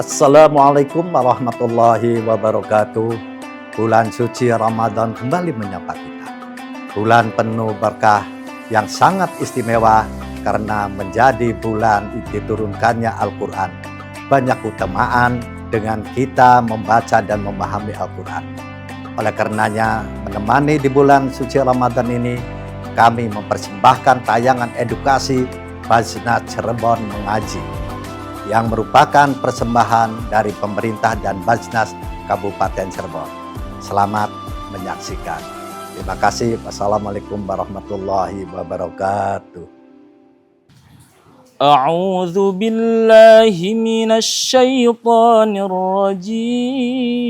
Assalamualaikum warahmatullahi wabarakatuh. Bulan suci Ramadan kembali menyapa kita. Bulan penuh berkah yang sangat istimewa karena menjadi bulan diturunkannya Al-Quran. Banyak keutamaan dengan kita membaca dan memahami Al-Quran. Oleh karenanya, menemani di bulan suci Ramadan ini, kami mempersembahkan tayangan edukasi Basnas Cirebon Mengaji, yang merupakan persembahan dari pemerintah dan Basnas Kabupaten Cirebon. Selamat menyaksikan. Terima kasih. Wassalamualaikum warahmatullahi wabarakatuh. A'udzu billahi minasy syaithanir rajim.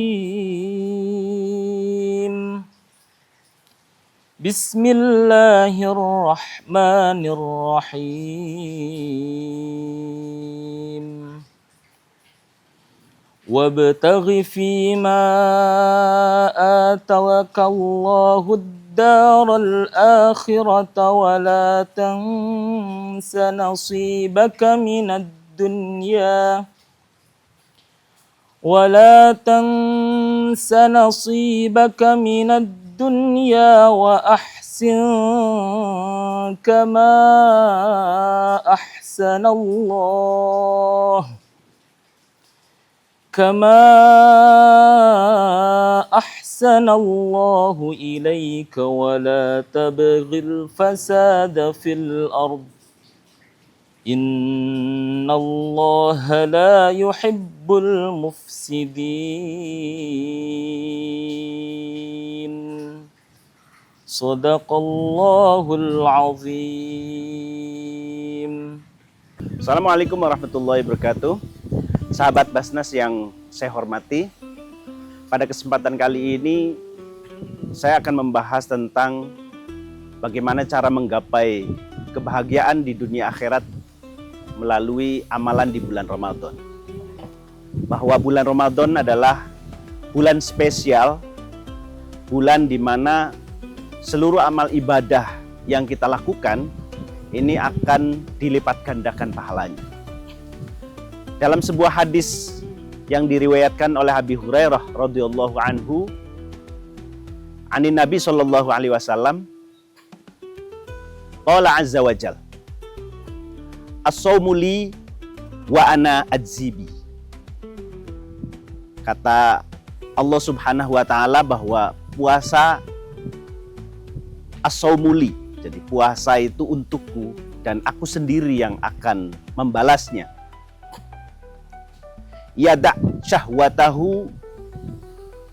Bismillahirrahmanirrahim. Wabtaghi fima ataka Allahud daral akhirata wa la tansa nasibaka minad dunya الدنيا وأحسن كما أحسن الله إليك ولا تبغ الفساد في الأرض إن الله لا يحب المفسدين Sadaqallahul azim. Assalamualaikum warahmatullahi wabarakatuh. Sahabat Basnas yang saya hormati, pada kesempatan kali ini saya akan membahas tentang bagaimana cara menggapai kebahagiaan di dunia akhirat melalui amalan di bulan Ramadan. Bahwa bulan Ramadan adalah bulan spesial, bulan di mana seluruh amal ibadah yang kita lakukan ini akan dilipat gandakan pahalanya. Dalam sebuah hadis yang diriwayatkan oleh Abi Hurairah radhiyallahu anhu, anin Nabi sallallahu alaihi wasallam, qala azza wa jal, as-shaumu li wa ana ajzibi. Kata Allah Subhanahu wa taala bahwa puasa as-shaumuli, jadi puasa itu untukku dan aku sendiri yang akan membalasnya. Yada' syahwatahu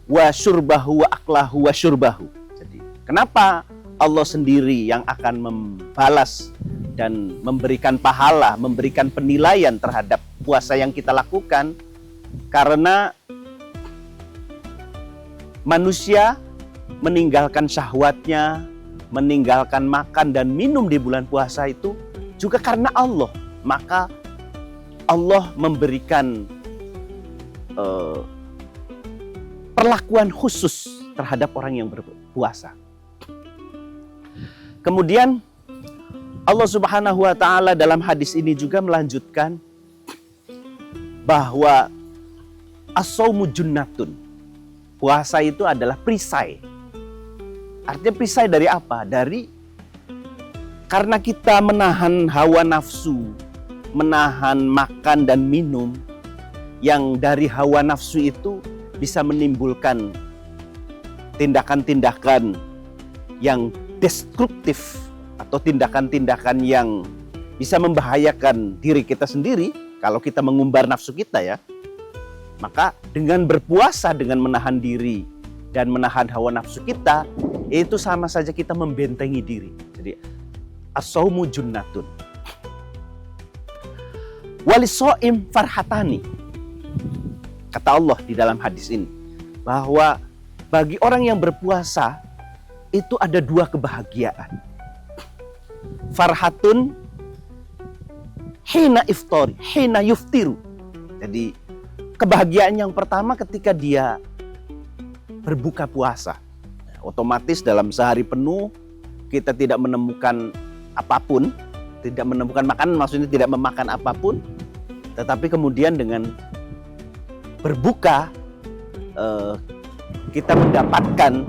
wa syurbahu wa aklahu wa syurbahu. Jadi kenapa Allah sendiri yang akan membalas dan memberikan pahala, memberikan penilaian terhadap puasa yang kita lakukan? Karena manusia meninggalkan syahwatnya, meninggalkan makan dan minum di bulan puasa itu juga karena Allah. Maka Allah memberikan perlakuan khusus terhadap orang yang berpuasa. Kemudian Allah Subhanahu wa taala dalam hadis ini juga melanjutkan bahwa as-shaumu junnatun. Puasa itu adalah perisai. Artinya perisai dari apa? Karena kita menahan hawa nafsu, menahan makan dan minum, yang dari hawa nafsu itu bisa menimbulkan tindakan-tindakan yang destruktif atau tindakan-tindakan yang bisa membahayakan diri kita sendiri kalau kita mengumbar nafsu kita ya. Maka dengan berpuasa, dengan menahan diri dan menahan hawa nafsu kita, itu sama saja kita membentengi diri. Jadi as-shaumu junnatun. Walis-shaim farhatani. Kata Allah di dalam hadis ini bahwa bagi orang yang berpuasa itu ada dua kebahagiaan. Farhatun hina iftari, hina yuftiru. Jadi kebahagiaan yang pertama ketika dia berbuka puasa. Otomatis dalam sehari penuh kita tidak menemukan apapun, tidak menemukan makanan, maksudnya tidak memakan apapun, tetapi kemudian dengan berbuka kita mendapatkan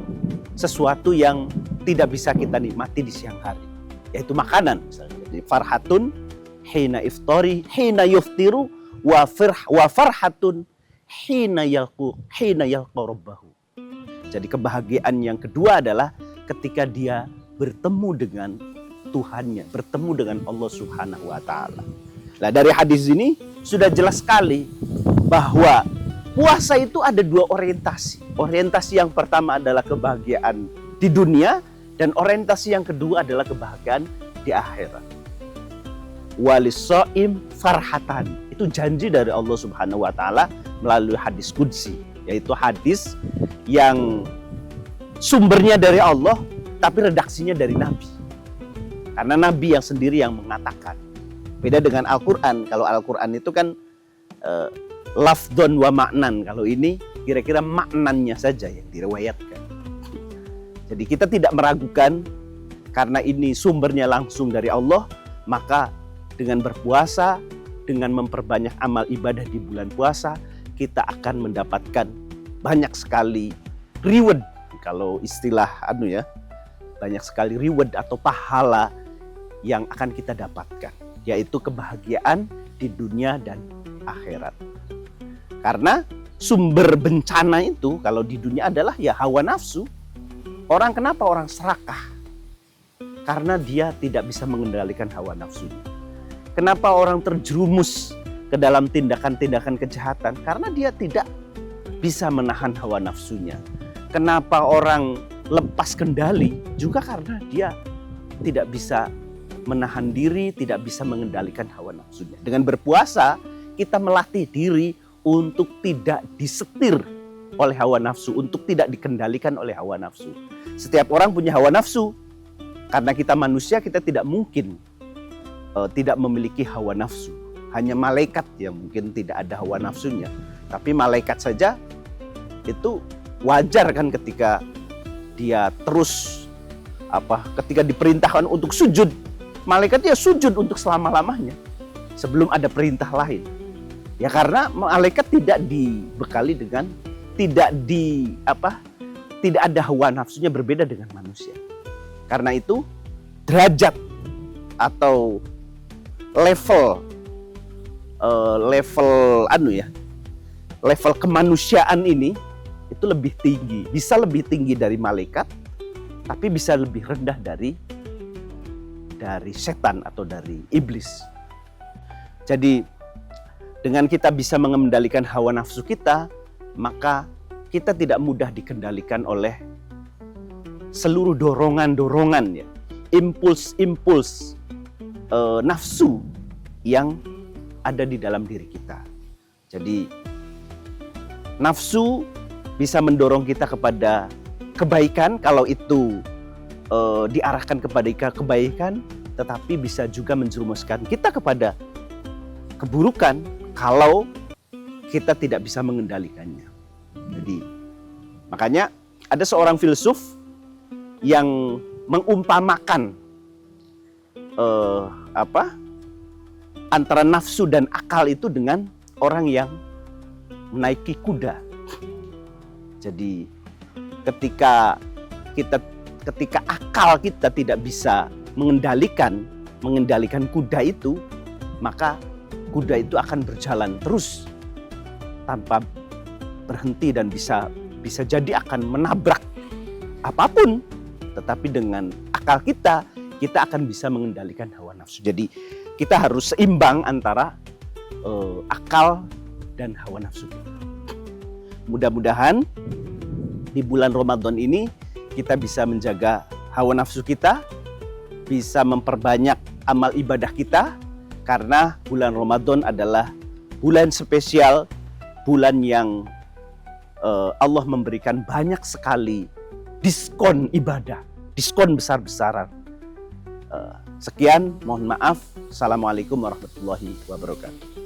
sesuatu yang tidak bisa kita nikmati di siang hari, yaitu makanan misalnya. Jadi farhatun hina iftari hina yuftiru wa farhatun hina yalqa rabbahu. Jadi kebahagiaan yang kedua adalah ketika dia bertemu dengan Tuhannya, bertemu dengan Allah Subhanahu wa taala. Nah, dari hadis ini sudah jelas sekali bahwa puasa itu ada dua orientasi. Orientasi yang pertama adalah kebahagiaan di dunia, dan orientasi yang kedua adalah kebahagiaan di akhirat. Walisoim farhatan, itu janji dari Allah Subhanahu wa taala melalui hadis qudsi, yaitu hadis yang sumbernya dari Allah tapi redaksinya dari Nabi. Karena Nabi yang sendiri yang mengatakan. Beda dengan Al-Quran. Kalau Al-Quran itu kan lafdon wa maknan. Kalau ini kira-kira maknannya saja yang diriwayatkan. Jadi kita tidak meragukan, karena ini sumbernya langsung dari Allah, maka dengan berpuasa, dengan memperbanyak amal ibadah di bulan puasa, kita akan mendapatkan banyak sekali reward. Kalau istilah banyak sekali reward atau pahala yang akan kita dapatkan, yaitu kebahagiaan di dunia dan akhirat. Karena sumber bencana itu kalau di dunia adalah ya hawa nafsu. Kenapa orang serakah? Karena dia tidak bisa mengendalikan hawa nafsunya. Kenapa orang terjerumus ke dalam tindakan-tindakan kejahatan? Karena dia tidak bisa menahan hawa nafsunya. Kenapa orang lepas kendali? Juga karena dia tidak bisa menahan diri, tidak bisa mengendalikan hawa nafsunya. Dengan berpuasa, kita melatih diri untuk tidak disetir oleh hawa nafsu, untuk tidak dikendalikan oleh hawa nafsu. Setiap orang punya hawa nafsu. Karena kita manusia, kita tidak mungkin tidak memiliki hawa nafsu. Hanya malaikat yang mungkin tidak ada hawa nafsunya. Tapi malaikat saja itu wajar kan ketika dia terus ketika diperintahkan untuk sujud, malaikat ya sujud untuk selama-lamanya sebelum ada perintah lain. Ya karena malaikat tidak dibekali dengan tidak ada hawa nafsunya, berbeda dengan manusia. Karena itu derajat atau level kemanusiaan ini itu lebih tinggi, bisa lebih tinggi dari malaikat, tapi bisa lebih rendah dari setan atau dari iblis. Jadi dengan kita bisa mengendalikan hawa nafsu kita, maka kita tidak mudah dikendalikan oleh seluruh dorongan-dorongan ya, impuls-impuls nafsu yang ada di dalam diri kita. Jadi nafsu bisa mendorong kita kepada kebaikan kalau itu diarahkan kepada kebaikan, tetapi bisa juga menjerumuskan kita kepada keburukan kalau kita tidak bisa mengendalikannya. Jadi makanya ada seorang filsuf yang mengumpamakan antara nafsu dan akal itu dengan orang yang menaiki kuda. Jadi ketika akal kita tidak bisa mengendalikan kuda itu, maka kuda itu akan berjalan terus tanpa berhenti dan bisa jadi akan menabrak apapun. Tetapi dengan akal kita akan bisa mengendalikan hawa nafsu. Jadi kita harus seimbang antara akal dan hawa nafsu kita. Mudah-mudahan di bulan Ramadan ini kita bisa menjaga hawa nafsu kita, bisa memperbanyak amal ibadah kita, karena bulan Ramadan adalah bulan spesial, bulan yang Allah memberikan banyak sekali diskon ibadah, diskon besar-besaran. Sekian, mohon maaf. Assalamualaikum warahmatullahi wabarakatuh.